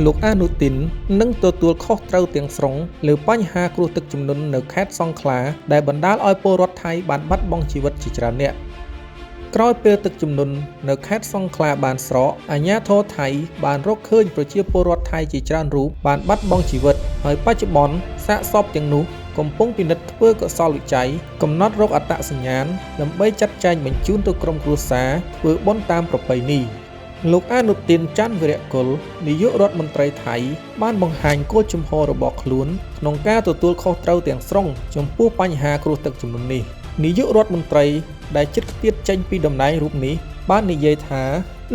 លោកអនុទីននឹងទទួលខុសត្រូវទាំងស្រុងលើបញ្ហាគ្រោះទឹកជំនន់នៅខេត្តសង្ខ្លាដែលបណ្ដាលឲ្យពលរដ្ឋថៃបានបាត់បង់ជីវិតជាច្រើននាក់ក្រោយពេលទឹកជំនន់នៅខេត្តសង្ខ្លាបានស្រកអាជ្ញាធរថៃបានរកឃើញប្រជាពលរដ្ឋថៃជាច្រើនរូបបានបាត់បង់ជីវិតហើយបច្ចុប្បន្នសាកសពទាំងនោះកំពុងពិនិត្យធ្វើកសលវិច័យកំណត់រោគអត្តសញ្ញាណដើម្បីចាត់ចែងបញ្ជូនទៅក្រុមគ្រួសារធ្វើបុណ្យតាមប្រពៃណីលោកអនុទានច័ន្ទវីរៈគុលនាយករដ្ឋមន្ត្រីថៃបានបង្ហាញគោលជំហររបស់ខ្លួនក្នុងការទទួលខុសត្រូវទាំងស្រុងចំពោះបញ្ហាគ្រោះទឹកជំនន់នេះនាយករដ្ឋមន្ត្រីដែលជិតខ្ទាតចេញពីតំណែងរូបនេះបាននិយាយថា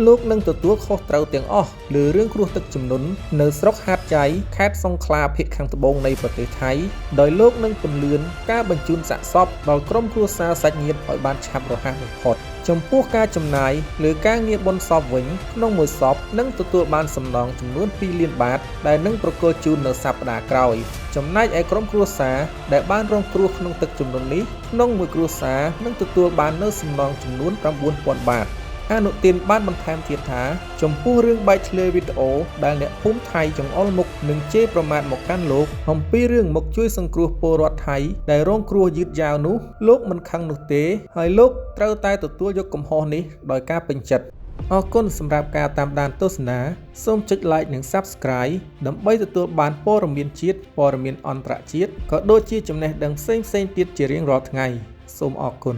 លោកនឹងទទួលខុសត្រូវទាំងអស់លើរឿងគ្រោះទឹកជំនន់នៅស្រុកហាតចៃខេត្តសង្ខ្លាភាគខាងត្បូងនៃប្រទេសថៃដោយលោកនឹងពន្លឿនការបញ្ជូនសាកសពដល់ក្រុមគ្រួសារសាច់ញាតិឲ្យបានឆាប់រហ័សបំផុតចំពោះការចំណាយលើការងារបុណ្យសពវិញក្នុងមួយសពនឹងទទួលបានសំណងចំនួន2លានបាតដែលនឹងប្រគល់ជូននៅសប្តាហ៍ក្រោយចំណែកឯក្រុមគ្រួសារដែលបានរងគ្រោះក្នុងទឹកជំនន់នេះក្នុងមួយគ្រួសារនឹងទទួលបាននៅសំណងចំនួន 9,000 បាតអនុទានបានបន្ថែមទៀតថាចំពោះរឿងបែកធ្លាយវីដេអូដែលអ្នកភូមិថៃចង្អុលមុខនឹងជេរប្រមាថមកកាន់លោកអំពីរឿងមកជួយសង្គ្រោះពលរដ្ឋថៃដែលរងគ្រោះយឺតយ៉ាវនោះលោកមិនខឹងនោះទេហើយលោកត្រូវតែទទួលយកកំហុសនេះដោយការពេញចិត្តអរគុណសម្រាប់ការតាមដានទស្សនាសូមចុច like និង Subscribe ដើម្បីទទួលបានព័ត៌មានជាតិព័ត៌មានអន្តរជាតិក៏ដូចជាចំណេះដឹងផ្សេងៗទៀតជារៀងរាល់ថ្ងៃសូមអរគុណ